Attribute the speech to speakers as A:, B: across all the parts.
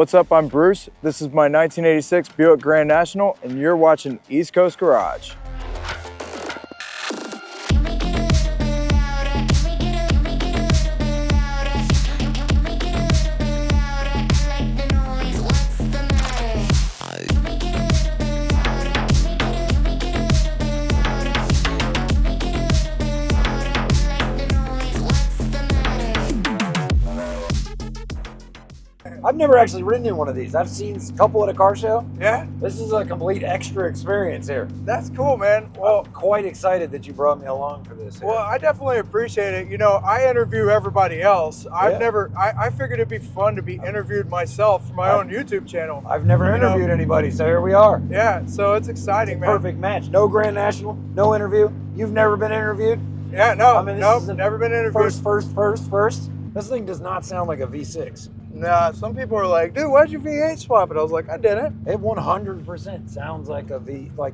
A: what's up? I'm Bruce. This is my 1986 Buick Grand National, and you're watching East Coast Garage.
B: I've never actually ridden in one of these. I've seen a couple at a car show.
A: Yeah,
B: This is a complete extra experience here.
A: that's cool, man. Well,
B: I'm quite excited that you brought me along for this here.
A: well, I definitely appreciate it. You know, I interview everybody else. I figured it'd be fun to be interviewed myself for my own YouTube channel.
B: I've never interviewed anybody, so here we are.
A: Yeah, so it's exciting, man.
B: Perfect match. No Grand National, no interview. You've never been interviewed?
A: Yeah, no,
B: I mean, this
A: nope,
B: is a
A: never been interviewed.
B: First. This thing does not sound like a V6.
A: Nah, some people are like, dude, why'd you V8 swap it? I was like, I didn't.
B: It 100% sounds like a V, like,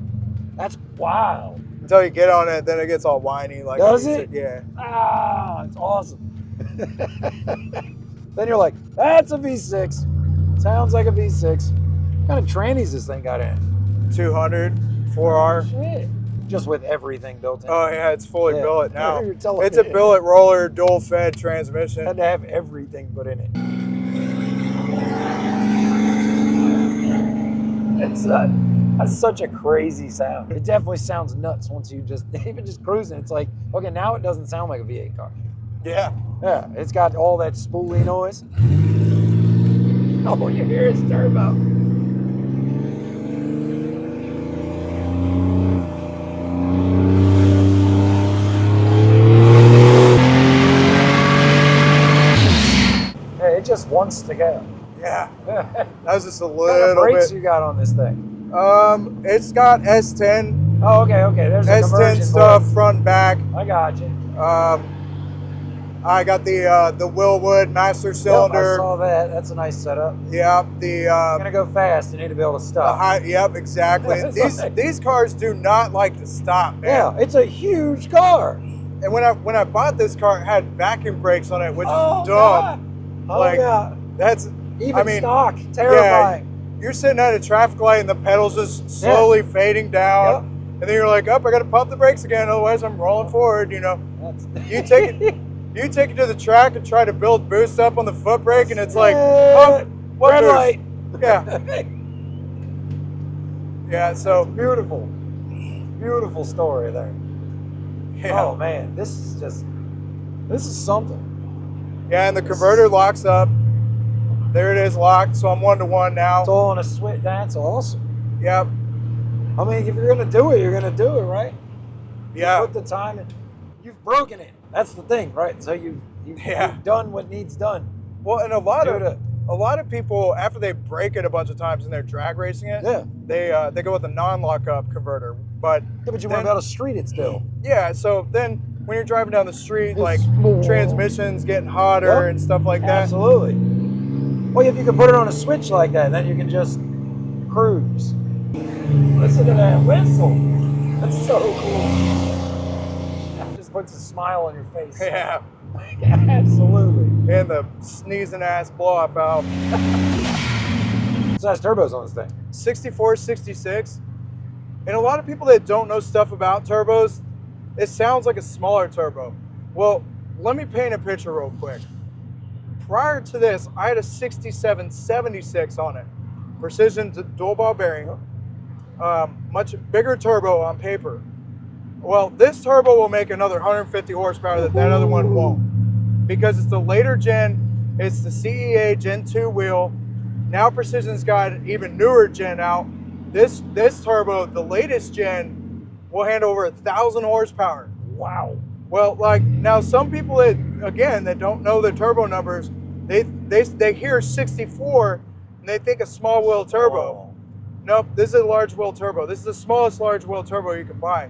B: that's wild.
A: Until you get on it, then it gets all whiny. Like,
B: Does it?
A: Yeah.
B: Ah, it's awesome. Then you're like, that's a V6. Sounds like a V6. What kind of trannies this thing got in?
A: 200, 4R.
B: Shit. Just with everything built in.
A: Oh yeah, it's fully billet now.
B: You're telling
A: It's a
B: me.
A: billet roller, dual fed transmission.
B: Had to have everything put in it. That's such a crazy sound. It definitely sounds nuts once you just, even just cruising. It's like, okay, now it doesn't sound like a V8 car.
A: Yeah.
B: Yeah, it's got all that spoolie noise. Oh, you hear its turbo. Hey, it just wants to go.
A: Yeah. That was just a
B: What kind of
A: little
B: brakes
A: bit.
B: you got on this thing?
A: It's got S10.
B: Oh, okay. There's a
A: S10
B: conversion
A: stuff, front and back.
B: I got you.
A: I got the Willwood master
B: Yep, I
A: cylinder.
B: saw that. That's a nice setup.
A: Yep.
B: You're gonna go fast. You need to be able to stop.
A: Yep, exactly. these cars do not like to stop, man.
B: Yeah, it's a huge car.
A: And when I bought this car, it had vacuum brakes on it, which is dumb.
B: God. Oh,
A: Like,
B: yeah.
A: That's
B: Even
A: I mean,
B: stock. Terrifying.
A: You're sitting at a traffic light and the pedals just slowly fading down, and then you're like, "Oh, I got to pump the brakes again, otherwise I'm rolling forward." You know, you take it to the track and try to build boost up on the foot brake, and it's like, "Oh, what
B: red
A: boost?"
B: light.
A: Yeah, yeah. So
B: Beautiful. Beautiful story there.
A: yeah,
B: Oh man, this is something.
A: yeah, and the converter locks up. There it is, locked. So I'm 1-to-1 now.
B: It's all on a switch. That's awesome.
A: Yep.
B: I mean, if you're gonna do it, you're gonna do it, right?
A: Yeah.
B: You put the time in. You've broken it. That's the thing, right? So you've done what needs done.
A: Well, and a lot of people, after they break it a bunch of times and they're drag racing it, they go with a non-lockup converter. But
B: you want to be able to street it still.
A: Yeah, so then when you're driving down the street, like transmissions getting hotter and stuff like that.
B: Absolutely. Well, if you can put it on a switch like that, then you can just cruise. Listen to that whistle. That's so cool. That just puts a smile on your face.
A: Yeah.
B: Absolutely.
A: And the sneezing ass blow-up valve.
B: So that's turbos on this thing.
A: 64, 66. And a lot of people that don't know stuff about turbos, it sounds like a smaller turbo. Well, let me paint a picture real quick. Prior to this, I had a 67, 76 on it. Precision dual ball bearing. Much bigger turbo on paper. Well, this turbo will make another 150 horsepower that other one won't. Because it's the later gen, it's the CEA Gen 2 wheel. Now Precision's got an even newer gen out. This turbo, the latest gen, will handle over 1,000 horsepower.
B: Wow.
A: Well, like now some people that don't know the turbo numbers, they hear 64 and they think a small wheel turbo.
B: Oh.
A: Nope, this is a large wheel turbo. This is the smallest large wheel turbo you can buy.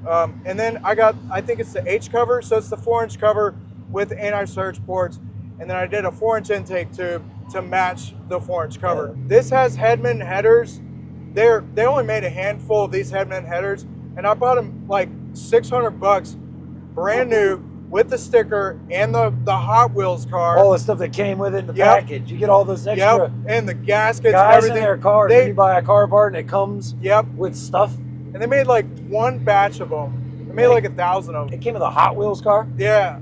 A: And then I think it's the H cover, so it's the 4-inch cover with anti-surge ports. And then I did a 4-inch intake tube to match the 4-inch cover.
B: Yeah.
A: This has Headman headers. They only made a handful of these Headman headers, and I bought them like $600, brand new, with the sticker and the Hot Wheels car.
B: All the stuff that came with it in the
A: Yep.
B: package. You get all those extra
A: and the gaskets and
B: guys
A: everything.
B: in their cars.
A: They,
B: You buy a car part and it comes
A: yep.
B: with stuff.
A: And they made like one batch of them. They made like 1,000 of them.
B: It came with a Hot Wheels car?
A: Yeah.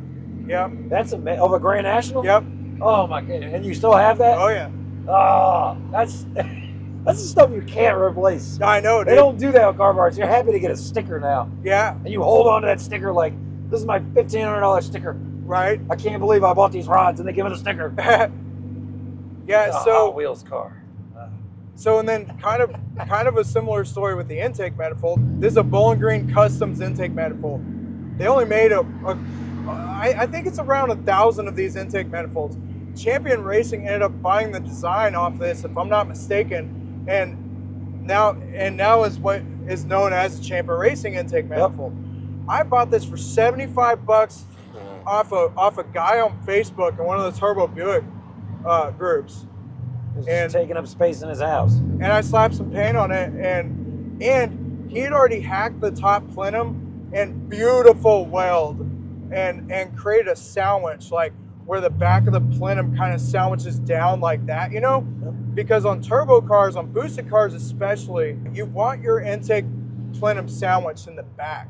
A: Yep.
B: That's of a Grand National?
A: Yep.
B: Oh my goodness. And you still have that?
A: Oh yeah.
B: Oh, that's the stuff you can't replace.
A: I know, dude.
B: They don't do that with car parts. You're happy to get a sticker now.
A: Yeah.
B: And you hold on to that sticker like, this is my $1,500 sticker.
A: Right.
B: I can't believe I bought these rods and they give me the sticker.
A: Yeah,
B: It's a
A: so
B: Hot Wheels car.
A: So and then kind of a similar story with the intake manifold. This is a Bowling Green Customs intake manifold. They only made I think it's around 1,000 of these intake manifolds. Champion Racing ended up buying the design off this, if I'm not mistaken, and now is what is known as the Champion Racing intake manifold. Yep. I bought this for $75 off a guy on Facebook in one of the Turbo Buick groups.
B: And taking up space in his house.
A: And I slapped some paint on it, and he had already hacked the top plenum and beautiful weld and created a sandwich, like where the back of the plenum kind of sandwiches down like that, you know?
B: Yep.
A: Because on turbo cars, on boosted cars especially, you want your intake plenum sandwiched in the back.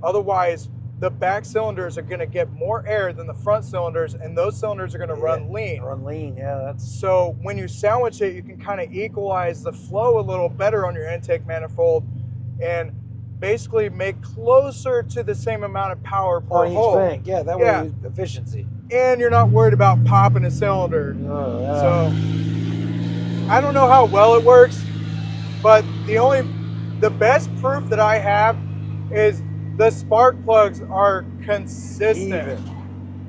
A: Otherwise, the back cylinders are going to get more air than the front cylinders, and those cylinders are going to run lean.
B: Run lean, yeah. That's
A: So when you sandwich it, you can kind of equalize the flow a little better on your intake manifold and basically make closer to the same amount of power per
B: on each
A: hole.
B: bank. Yeah, that way efficiency.
A: And you're not worried about popping a cylinder.
B: Oh, yeah.
A: So I don't know how well it works, but the best proof that I have is the spark plugs are consistent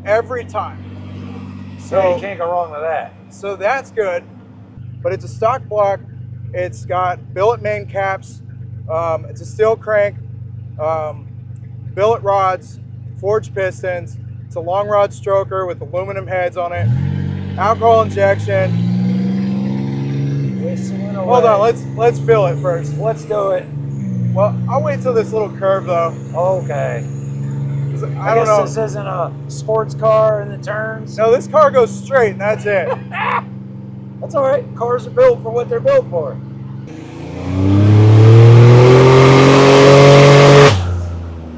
A: every time.
B: So yeah, you can't go wrong with that.
A: So that's good. But it's a stock block. It's got billet main caps. It's a steel crank, billet rods, forged pistons. It's a long rod stroker with aluminum heads on it. Alcohol injection. Hold on, let's fill it first.
B: Let's do it.
A: Well, I'll wait till this little curve though.
B: Okay.
A: I don't know.
B: This isn't a sports car in the turns.
A: No, this car goes straight and that's it.
B: That's all right. Cars are built for what they're built for.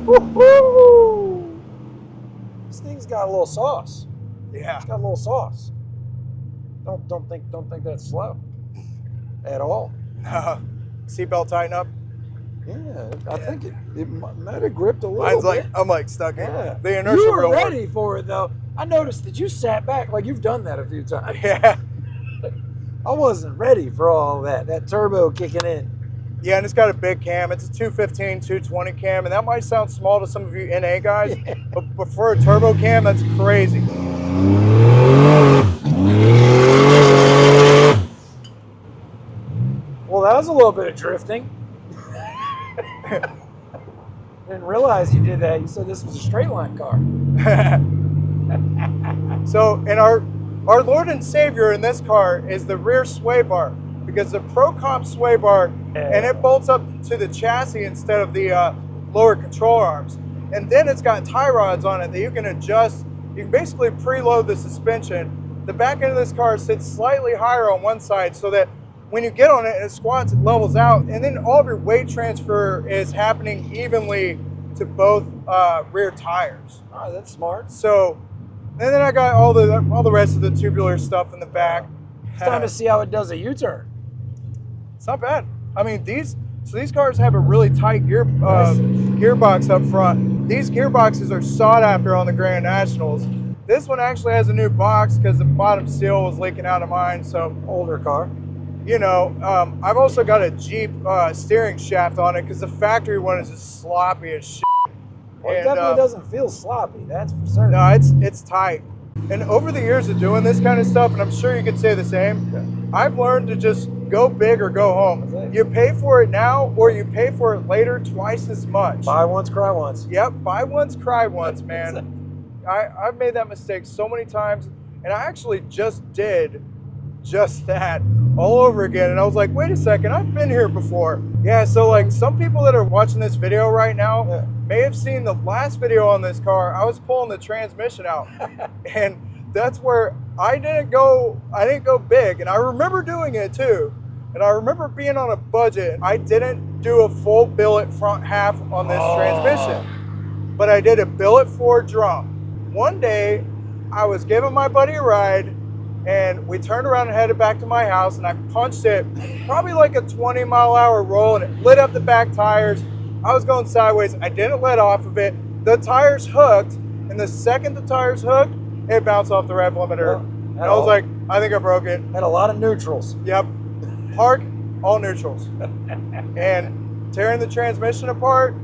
B: Woo-hoo! This thing's got a little sauce.
A: Yeah.
B: It's got a little sauce. Don't think that's slow at all.
A: No. Seatbelt tighten up.
B: Yeah, I think it might have gripped a little
A: Mine's
B: bit.
A: like, I'm like stuck in.
B: Yeah.
A: The inertia
B: You were
A: real
B: ready
A: hard.
B: for it though. I noticed that you sat back like you've done that a few times.
A: Yeah.
B: I wasn't ready for all that turbo kicking in.
A: Yeah, and it's got a big cam. It's a 215, 220 cam, and that might sound small to some of you NA guys,
B: Yeah.
A: but for a turbo cam, that's crazy.
B: Well, that was a little bit of drifting. Didn't realize you did that. You said this was a straight line car.
A: So, and our Lord and Savior in this car is the rear sway bar, because the Pro Comp sway bar, and it bolts up to the chassis instead of the lower control arms. And then it's got tie rods on it that you can adjust. You can basically preload the suspension. The back end of this car sits slightly higher on one side so that when you get on it and it squats, it levels out, and then all of your weight transfer is happening evenly to both rear tires.
B: Oh, that's smart.
A: So, and then I got all the rest of the tubular stuff in the back.
B: It's time to see how it does a U-turn.
A: It's not bad. I mean, these cars have a really tight gearbox up front. These gearboxes are sought after on the Grand Nationals. This one actually has a new box because the bottom seal was leaking out of mine. So
B: Older car.
A: you know, I've also got a Jeep steering shaft on it because the factory one is just sloppy as shit.
B: Well, it definitely doesn't feel sloppy, that's for certain.
A: No, it's tight. And over the years of doing this kind of stuff, and I'm sure you could say the same, I've learned to just go big or go home. You pay for it now or you pay for it later twice as much.
B: Buy once, cry once.
A: Yep, buy once, cry once, man. I've made that mistake so many times, and I actually just did just that all over again. And I was like, wait a second, I've been here before. Yeah, so like some people that are watching this video right now may have seen the last video on this car. I was pulling the transmission out. And that's where I didn't go big. And I remember doing it too. And I remember being on a budget. I didn't do a full billet front half on this transmission, but I did a billet 4 drum. One day I was giving my buddy a ride, and we turned around and headed back to my house, and I punched it probably like a 20-mile-an-hour roll, and it lit up the back tires. I was going sideways. I didn't let off of it. The tires hooked, and the second the tires hooked, it bounced off the rev limiter. And I was like, I think I broke it.
B: Had a lot of neutrals.
A: Yep. Park, all neutrals. And tearing the transmission apart,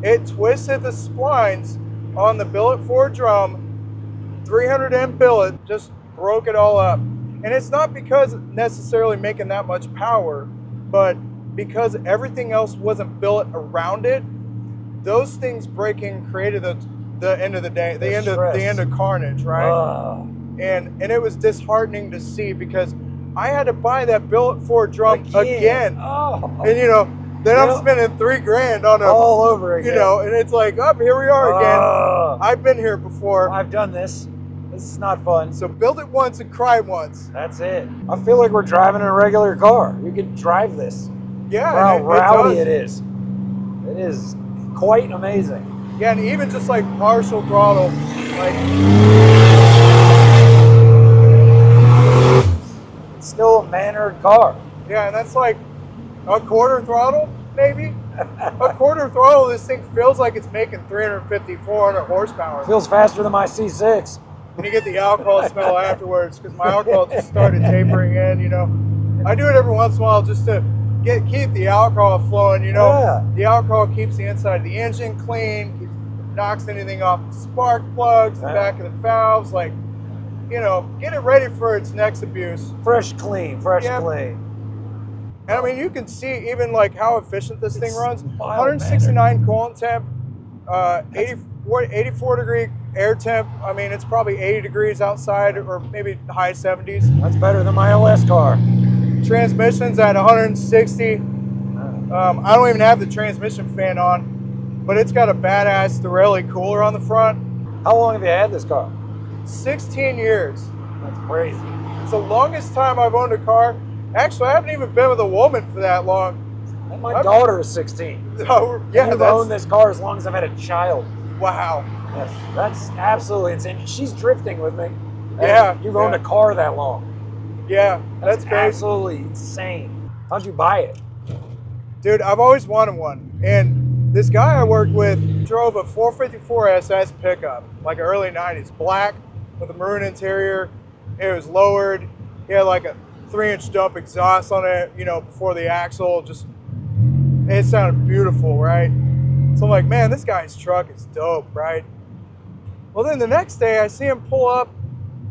A: it twisted the splines on the billet 4 drum. 300M billet just broke it all up. And it's not because necessarily making that much power, but because everything else wasn't billet around it. Those things breaking created the end of the day, the end of carnage, right? And it was disheartening to see, because I had to buy that billet 4 drum again. And you know, then I'm spending $3,000 on
B: all over again.
A: You know, and it's like, oh, here we are again. I've been here before.
B: I've done this. This is not fun.
A: So build it once and cry once.
B: That's it. I feel like we're driving a regular car. You could drive this.
A: Yeah.
B: How rowdy it is. It is quite amazing.
A: Yeah, and even just like partial throttle, like
B: it's still a mannered car.
A: Yeah, and that's like a quarter throttle, maybe. A quarter throttle, this thing feels like it's making 350, 400 horsepower.
B: Feels faster than my C6.
A: And you get the alcohol smell afterwards, because my alcohol just started tapering in, you know. I do it every once in a while just to keep the alcohol flowing, you know.
B: Yeah.
A: The alcohol keeps the inside of the engine clean, knocks anything off the spark plugs, the back of the valves, like, you know, get it ready for its next abuse.
B: Fresh clean.
A: And I mean, you can see even like how efficient this thing runs. 169 coolant temp, 84 degree air temp. I mean, it's probably 80 degrees outside, or maybe high 70s.
B: That's better than my OS car.
A: Transmission's at 160. I don't even have the transmission fan on, but it's got a badass Morrell cooler on the front.
B: How long have you had this car?
A: 16 years.
B: That's crazy.
A: It's the longest time I've owned a car. Actually, I haven't even been with a woman for that long.
B: And my daughter is 16.
A: Oh, yeah,
B: I've owned this car as long as I've had a child.
A: Wow.
B: Yes, that's absolutely insane. She's drifting with me.
A: Yeah.
B: You've owned a car that long.
A: Yeah, that's crazy.
B: Absolutely insane. How'd you buy it?
A: Dude, I've always wanted one. And this guy I worked with drove a 454 SS pickup, like early 90s, black with a maroon interior. It was lowered. He had like a 3-inch dump exhaust on it, you know, before the axle. Just, it sounded beautiful, right? So I'm like, man, this guy's truck is dope, right? Well, then the next day I see him pull up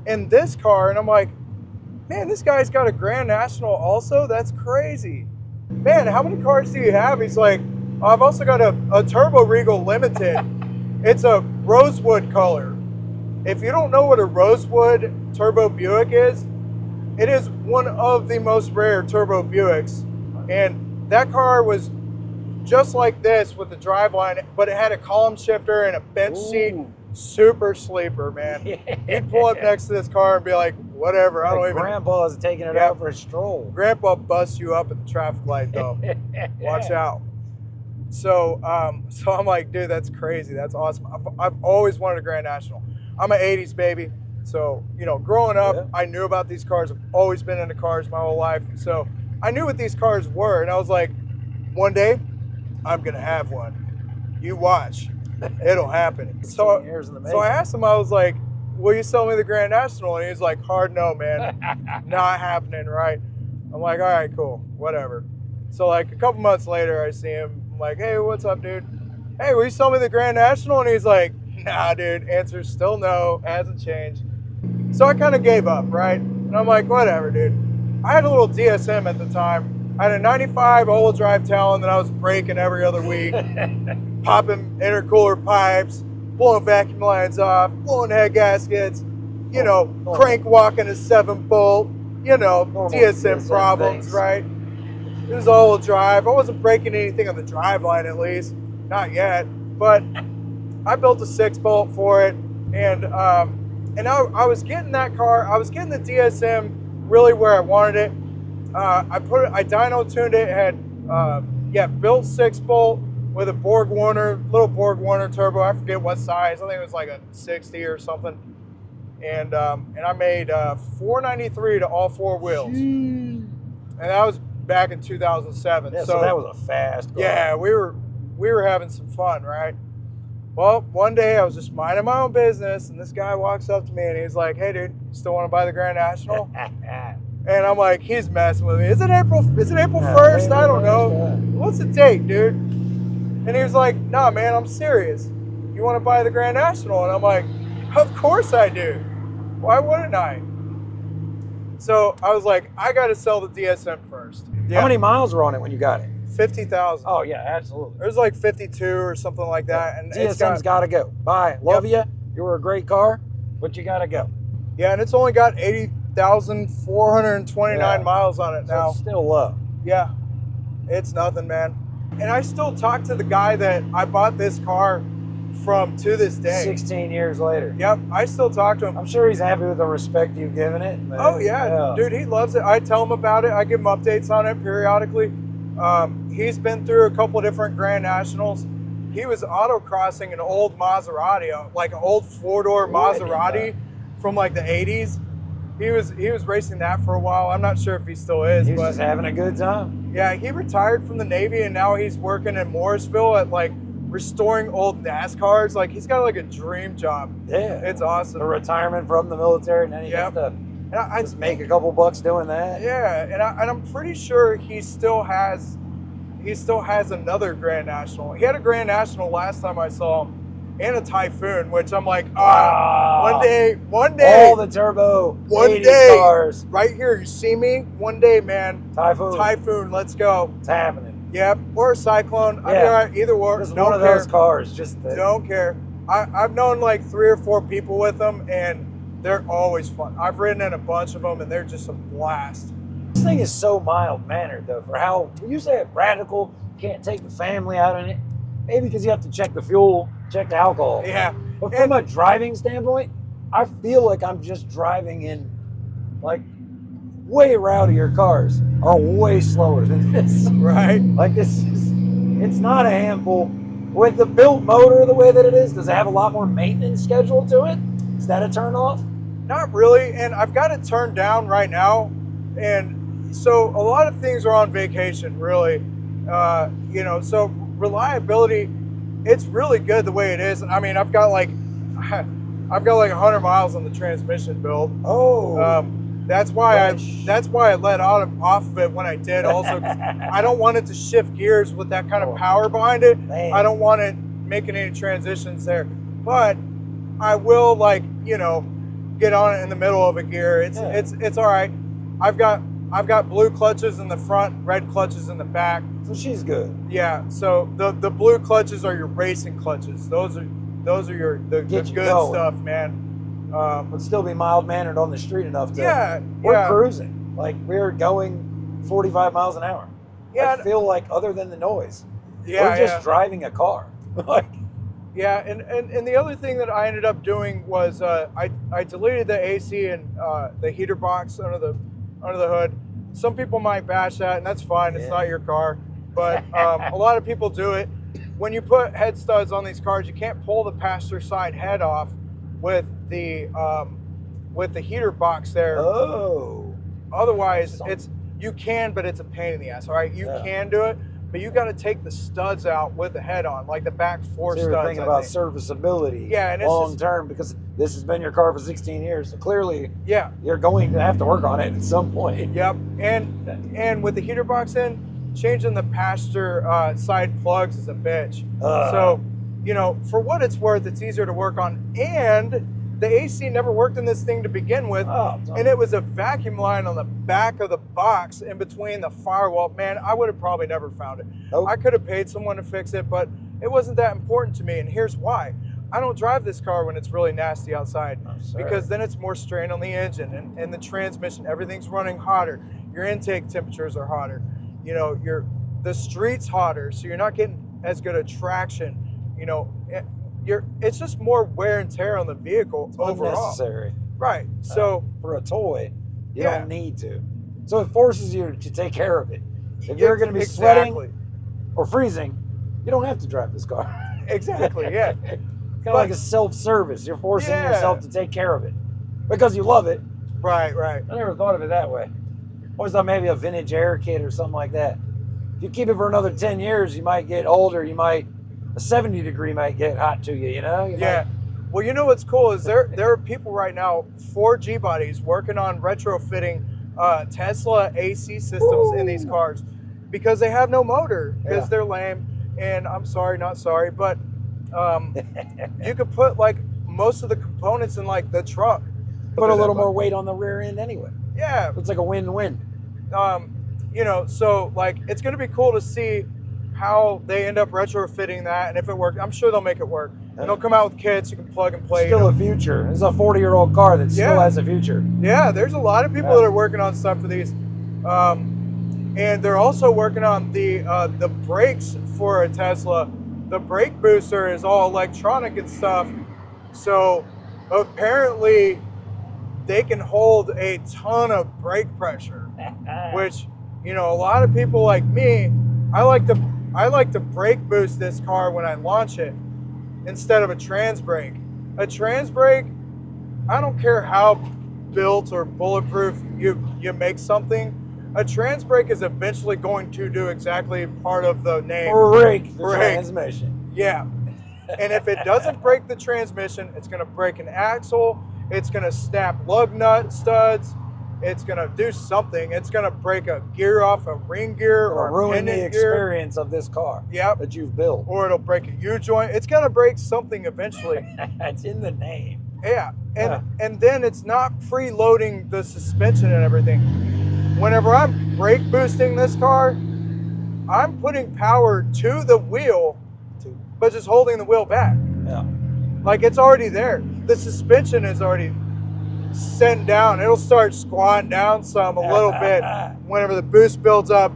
A: in this car, and I'm like, man, this guy's got a Grand National also? That's crazy. Man, how many cars do you have? He's like, oh, I've also got a Turbo Regal Limited. It's a rosewood color. If you don't know what a rosewood turbo Buick is, it is one of the most rare turbo Buicks. And that car was just like this with the driveline, but it had a column shifter and a bench seat. Super sleeper, man. You'd pull up next to this car and be like, whatever, I don't even.
B: Grandpa's taking it out for a stroll.
A: Grandpa busts you up at the traffic light, though. Watch out. So I'm like, dude, that's crazy. That's awesome. I've always wanted a Grand National. I'm an 80s baby. So, you know, growing up, I knew about these cars. I've always been into cars my whole life. So I knew what these cars were. And I was like, one day, I'm going to have one. You watch. It'll happen. So I asked him, I was like, will you sell me the Grand National? And he's like, hard no, man. Not happening, right? I'm like, all right, cool, whatever. So like a couple months later, I see him. I'm like, hey, what's up, dude? Hey, will you sell me the Grand National? And he's like, nah, dude, answer's still no, hasn't changed. So I kind of gave up, right? And I'm like, whatever, dude. I had a little DSM at the time. I had a 95 all-wheel drive Talon that I was breaking every other week, popping intercooler pipes, blowing vacuum lines off, blowing head gaskets, you know, crank walking a 7-bolt, you know,
B: Normal
A: DSM problems,
B: things.
A: right? It was all drive. I wasn't breaking anything on the drive line, at least, not yet. But I built a 6-bolt for it, and I was getting that car. I was getting the DSM really where I wanted it. I dyno tuned it. It had built 6-bolt with a Borg Warner, little Borg Warner turbo. I forget what size. I think it was like a 60 or something. And I made 493 to all 4 wheels. And that was back in 2007.
B: Yeah, so that was a fast car.
A: Yeah, we were having some fun, right? Well, one day I was just minding my own business, and this guy walks up to me and he's like, "Hey, dude, you still want to buy the Grand National?" And I'm like, he's messing with me. Is it April 1st? I don't know. What's the date, dude? And he was like, "Nah, man, I'm serious. You want to buy the Grand National?" And I'm like, "Of course I do. Why wouldn't I?" So I was like, I got to sell the DSM first.
B: Yeah. How many miles were on it when you got it?
A: 50,000.
B: Oh yeah, absolutely.
A: It was like 52 or something like that. And
B: DSM's got to go. Bye. Love you. You were a great car, but you got to go.
A: Yeah, and it's only got 80,429 miles on it now.
B: So it's still low.
A: Yeah, it's nothing, man. And I still talk to the guy that I bought this car from to this day.
B: 16 years later.
A: Yep, I still talk to him.
B: I'm sure he's happy with the respect you've given it.
A: Oh yeah, dude, he loves it. I tell him about it. I give him updates on it periodically. He's been through a couple of different Grand Nationals. He was autocrossing an old Maserati, like an old 4-door Maserati from like the 80s. He was racing that for a while. I'm not sure if he still is.
B: He's
A: but
B: just having a good time.
A: Yeah, he retired from the Navy and now he's working in Morrisville at like restoring old NASCARs. Like he's got like a dream job.
B: Yeah,
A: it's awesome.
B: A retirement from the military, and then he gets to just make a couple bucks doing that.
A: Yeah, and I'm pretty sure he still has another Grand National. He had a Grand National last time I saw him, and a Typhoon, which I'm like, one day,
B: all the turbo,
A: one
B: 80
A: day,
B: cars.
A: Right here, you see me? One day, man.
B: Typhoon,
A: let's go.
B: It's happening.
A: Yep, or a Cyclone. Yeah. I'd be all right, either or.
B: Just one of those cars.
A: Don't care. I've known like 3 or 4 people with them, and they're always fun. I've ridden in a bunch of them, and they're just a blast.
B: This thing is so mild-mannered, though, for how, when you say it radical, you can't take the family out in it. Maybe because you have to check the fuel, check the alcohol.
A: Yeah.
B: But from a driving standpoint, I feel like I'm just driving in, like, way rowdier cars are way slower than this.
A: Right.
B: Like, it's not a handful. With the built motor the way that it is, does it have a lot more maintenance scheduled to it? Is that a turn off?
A: Not really, and I've got it turned down right now. And so a lot of things are on vacation, really. So reliability, it's really good the way it is. I mean, I've got like 100 miles on the transmission build.
B: Oh.
A: That's why I let off of it when I did. Also, 'cause I don't want it to shift gears with that kind of power behind it.
B: Man.
A: I don't want it making any transitions there. But I will get on it in the middle of a gear. It's all right. I've got blue clutches in the front, red clutches in the back.
B: So she's good.
A: Yeah. So the blue clutches are your racing clutches. Those are the good stuff, man.
B: But still be mild-mannered on the street enough to...
A: We're
B: cruising. Like, we're going 45 miles an hour.
A: Yeah.
B: I feel like, other than the noise,
A: we're
B: just driving a car.
A: Yeah, and the other thing that I ended up doing was I deleted the AC and the heater box under the hood. Some people might bash that, and that's fine. It's not your car. But a lot of people do it. When you put head studs on these cars, you can't pull the passenger side head off with the heater box there.
B: Oh.
A: Otherwise, you can, but it's a pain in the ass. All right, you can do it, but you got to take the studs out with the head on, like the back 4 studs.
B: You're thinking about serviceability, and it's long term, because this has been your car for 16 years. So clearly, you're going to have to work on it at some point.
A: Yep, and with the heater box in, changing the passenger side plugs is a bitch. So, for what it's worth, it's easier to work on. And the AC never worked in this thing to begin with. And it was a vacuum line on the back of the box in between the firewall. Man, I would have probably never found it. I could have paid someone to fix it, but it wasn't that important to me. And here's why. I don't drive this car when it's really nasty outside,
B: Oh,
A: because then it's more strain on the engine and the transmission. Everything's running hotter. Your intake temperatures are hotter. You know, the street's hotter, so you're not getting as good a traction. You know, it's just more wear and tear on the vehicle overall.
B: Unnecessary.
A: Right. So
B: for a toy, you
A: Yeah.
B: don't need to. So it forces you to take care of it. If you're going to be sweating or freezing, you don't have to drive this car.
A: Exactly. Yeah.
B: Kind of like a self-service. You're forcing yourself to take care of it because you love it.
A: Right. Right.
B: I never thought of it that way. Always thought maybe a vintage air kit or something like that. If you keep it for another 10 years, you might get older. A 70 degree might get hot to you, you know?
A: Well, you know what's cool is there are people right now, 4G bodies, working on retrofitting Tesla AC systems in these cars because they have no motor, because they're lame. And I'm sorry, not sorry, but you could put like most of the components in like the truck.
B: Put a little more weight on the rear end anyway.
A: Yeah.
B: It's like a win-win.
A: You know, so like it's going to be cool to see how they end up retrofitting that, and if it works. I'm sure they'll make it work. And they'll come out with kits you can plug and play.
B: Still a future. It's a 40-year-old car that still has a future.
A: Yeah, there's a lot of people that are working on stuff for these. And they're also working on the brakes for a Tesla. The brake booster is all electronic and stuff. So apparently they can hold a ton of brake pressure, which, you know, a lot of people like me, I like to brake boost this car when I launch it instead of a trans brake. A trans brake, I don't care how built or bulletproof you make something, a trans brake is eventually going to do exactly part of the name.
B: Break the transmission.
A: Yeah. And if it doesn't break the transmission, it's going to break an axle, it's going to snap lug nut studs, it's going to do something. It's going to break a gear off a ring gear or
B: ruin the experience of this car that you've built.
A: Or it'll break a U-joint. It's going to break something eventually.
B: It's in the name.
A: Yeah. And then it's not preloading the suspension and everything. Whenever I'm brake boosting this car, I'm putting power to the wheel, but just holding the wheel back.
B: Yeah.
A: Like it's already there. The suspension is already sent down. It'll start squatting down some a little bit whenever the boost builds up.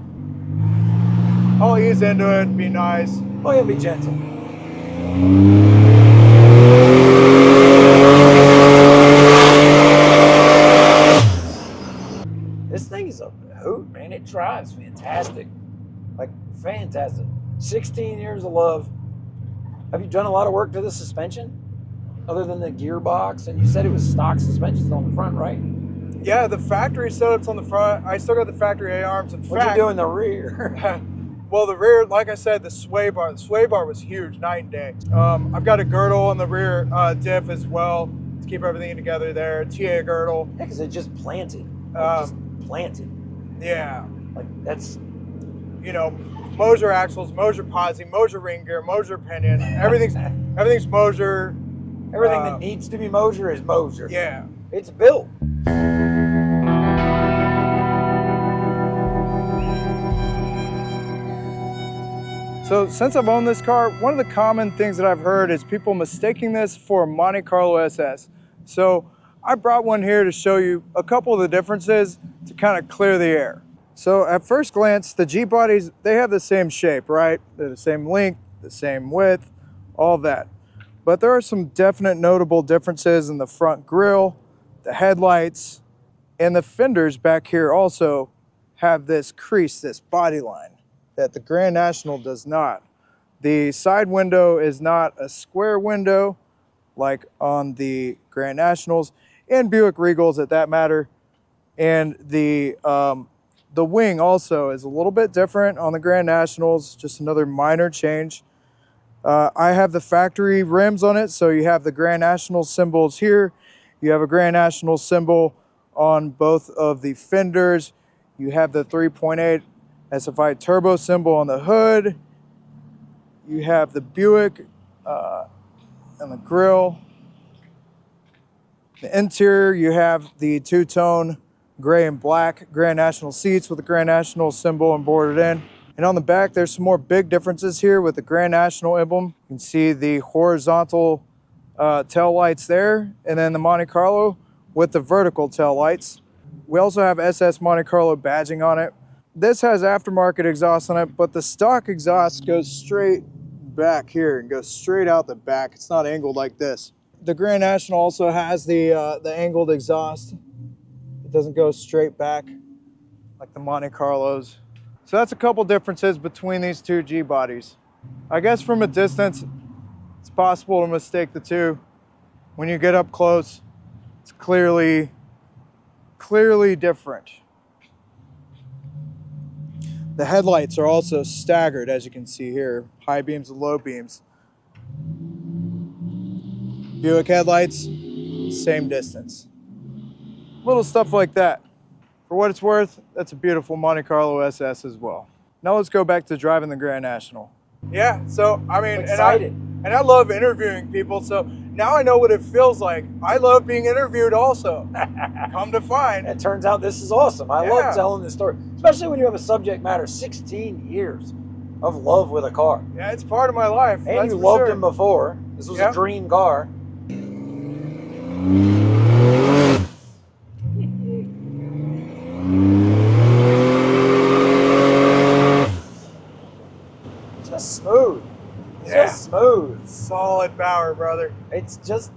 A: I'll ease into it and be nice.
B: Oh, you'll be gentle. This thing is a hoot, man. It drives fantastic. Like, fantastic. 16 years of love. Have you done a lot of work to the suspension? Other than the gearbox? And you said it was stock suspensions on the front, right?
A: Yeah, the factory setup's on the front. I still got the factory A-arms.
B: What'd you do in the rear?
A: Well, the rear, like I said, the sway bar was huge, night and day. I've got a girdle on the rear diff as well to keep everything together there. TA girdle.
B: Yeah, because it just planted. Just planted.
A: Yeah.
B: Like, that's...
A: You know, Moser axles, Moser posi, Moser ring gear, Moser pinion. Everything's Moser.
B: Everything that needs to be Moser is Moser.
A: Yeah.
B: It's built.
A: So since I've owned this car, one of the common things that I've heard is people mistaking this for a Monte Carlo SS. So I brought one here to show you a couple of the differences to kind of clear the air. So at first glance, the G bodies, they have the same shape, right? They're the same length, the same width, all that. But there are some definite notable differences in the front grille, the headlights, and the fenders back here also have this crease, this body line, that the Grand National does not. The side window is not a square window like on the Grand Nationals and Buick Regals at that matter. And the wing also is a little bit different on the Grand Nationals, just another minor change. I have the factory rims on it, so you have the Grand National symbols here. You have a Grand National symbol on both of the fenders. You have the 3.8 SFI turbo symbol on the hood. You have the Buick and the grille. The interior, you have the two-tone gray and black Grand National seats with the Grand National symbol embroidered in. And on the back, there's some more big differences here with the Grand National emblem. You can see the horizontal tail lights there, and then the Monte Carlo with the vertical tail lights. We also have SS Monte Carlo badging on it. This has aftermarket exhaust on it, but the stock exhaust goes straight back here and goes straight out the back. It's not angled like this. The Grand National also has the angled exhaust. It doesn't go straight back like the Monte Carlos. So that's a couple differences between these two G bodies. I guess from a distance, it's possible to mistake the two. When you get up close, it's clearly different. The headlights are also staggered, as you can see here. High beams and low beams. Buick headlights, same distance. Little stuff like that. For what it's worth, that's a beautiful Monte Carlo SS as well. Now let's go back to driving the Grand National. Yeah, so I mean, and I love interviewing people, so now I know what it feels like. I love being interviewed also. Come to find.
B: It turns out this is awesome. I love telling this story, especially when you have a subject matter, 16 years of love with a car.
A: Yeah, it's part of my life.
B: And you loved him before. This was a dream car. Just smooth. Just smooth.
A: Solid power, brother.
B: It's just,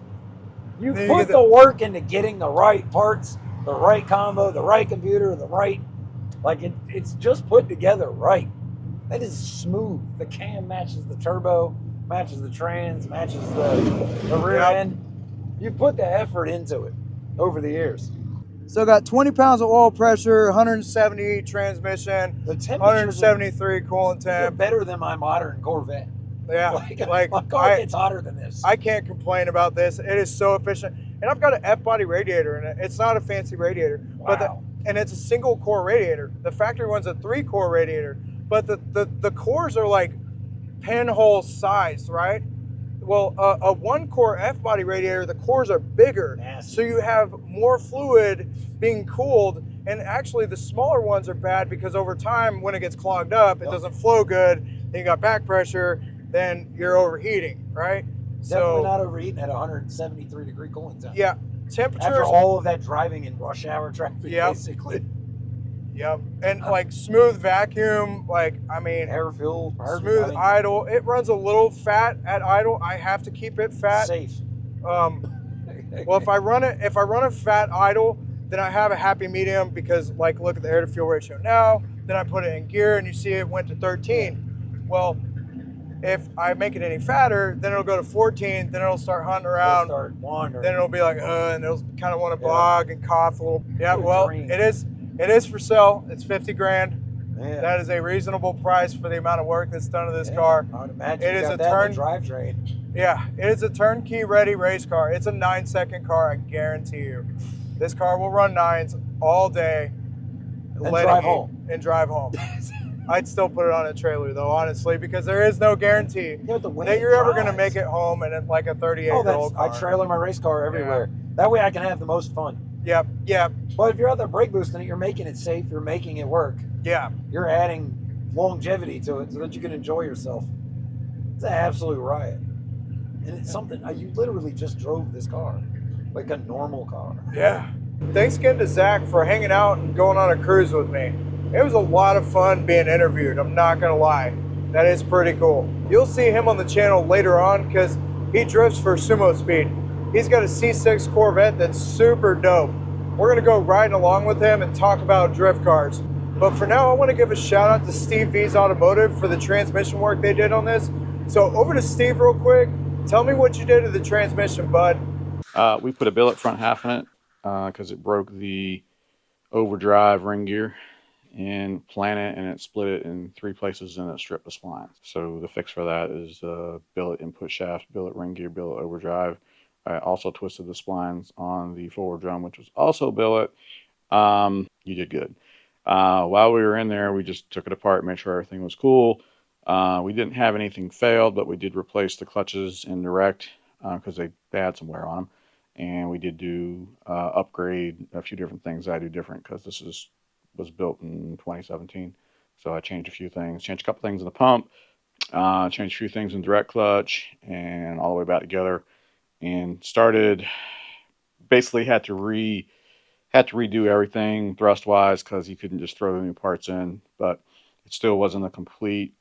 B: you put the work into getting the right parts, the right combo, the right computer, the right, like it's just put together right. That is smooth. The cam matches the turbo, matches the trans, matches the rear end. You put the effort into it over the years.
A: So got 20 pounds of oil pressure, 170 transmission, 173 coolant temp.
B: Better than my modern Corvette.
A: Yeah,
B: like my car gets hotter than this.
A: I can't complain about this. It is so efficient. And I've got an F-body radiator in it. It's not a fancy radiator.
B: Wow.
A: And it's a single core radiator. The factory one's a 3-core radiator. But the cores are like pinhole sized, right? Well, a 1-core F-body radiator, the cores are bigger.
B: Nasty.
A: So you have more fluid being cooled. And actually the smaller ones are bad because over time, when it gets clogged up, it doesn't flow good. Then you got back pressure. Then you're overheating, right?
B: Definitely not overheating at 173 degree cooling temp.
A: Yeah, temperatures.
B: After all of that driving in rush hour traffic, basically.
A: Yep, and like smooth vacuum, like I mean,
B: air filled,
A: smooth idle. It runs a little fat at idle. I have to keep it fat.
B: Safe.
A: Well, if I run a fat idle, then I have a happy medium because like look at the air to fuel ratio now. Then I put it in gear, and you see it went to 13. Well. If I make it any fatter, then it'll go to 14, then it'll start hunting around.
B: It'll start wandering.
A: Then it'll be like, and it'll kind of want to bog and cough a little. Yeah, well, it is for sale. It's 50 grand. Yeah. That is a reasonable price for the amount of work that's done to this car.
B: I would imagine it is a drivetrain.
A: Yeah, it is a turnkey ready race car. It's a 9-second car, I guarantee you. This car will run 9s all day.
B: And
A: drive home. I'd still put it on a trailer though, honestly, because there is no guarantee that you're ever going to make it home in like a 38-year-old car.
B: I trailer my race car everywhere. That way I can have the most fun.
A: Yep.
B: But if you're out there brake boosting it, you're making it safe, you're making it work.
A: Yeah.
B: You're adding longevity to it so that you can enjoy yourself. It's an absolute riot. And it's something, you literally just drove this car, like a normal car.
A: Yeah. Thanks again to Zach for hanging out and going on a cruise with me. It was a lot of fun being interviewed, I'm not gonna lie. That is pretty cool. You'll see him on the channel later on because he drifts for sumo speed. He's got a C6 Corvette that's super dope. We're gonna go riding along with him and talk about drift cars. But for now, I wanna give a shout out to Steve V's Automotive for the transmission work they did on this. So over to Steve real quick. Tell me what you did to the transmission, bud.
C: We put a billet front half in it because it broke the overdrive ring gear and planet, and it split it in 3 places and it stripped the spline. So the fix for that is billet input shaft, billet ring gear, billet overdrive. I also twisted the splines on the forward drum, which was also billet. You did good. While we were in there, we just took it apart, made sure everything was cool. We didn't have anything failed, but we did replace the clutches in direct because they had some wear on them. And we did do upgrade a few different things I do different because this was built in 2017. So I changed a few things, changed a couple things in the pump, changed a few things in direct clutch, and all the way back together. and started, basically had to redo everything thrust wise, because you couldn't just throw the new parts in. But it still wasn't a complete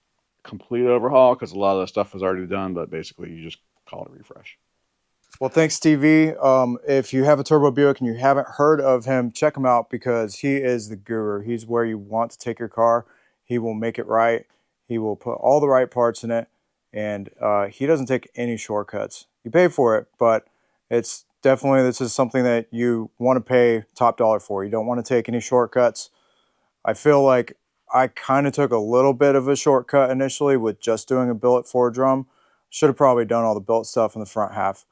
C: overhaul, because a lot of the stuff was already done, but basically you just call it a refresh.
A: Well, thanks, TV. If you have a turbo Buick and you haven't heard of him, check him out, because he is the guru. He's where you want to take your car. He will make it right. He will put all the right parts in it, and he doesn't take any shortcuts. You pay for it, but it's definitely, this is something that you want to pay top dollar for. You don't want to take any shortcuts. I feel like I kind of took a little bit of a shortcut initially with just doing a billet forward drum. Should have probably done all the billet stuff in the front half.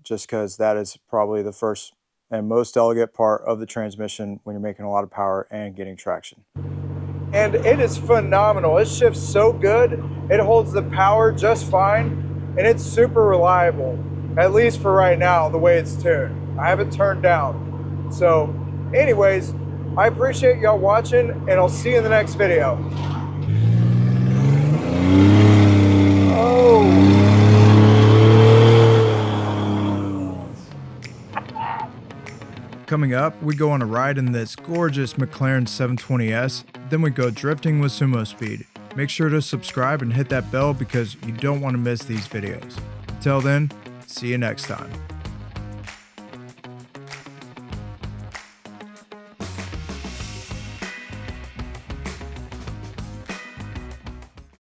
A: Just because that is probably the first and most delicate part of the transmission when you're making a lot of power and getting traction. And it is phenomenal. It shifts so good. It holds the power just fine, and it's super reliable, at least for right now, the way it's tuned. I have it turned down. So anyways, I appreciate y'all watching, and I'll see you in the next video. Oh. Coming up, we go on a ride in this gorgeous McLaren 720S, then we go drifting with sumo speed. Make sure to subscribe and hit that bell, because you don't want to miss these videos. Until then, see you next time.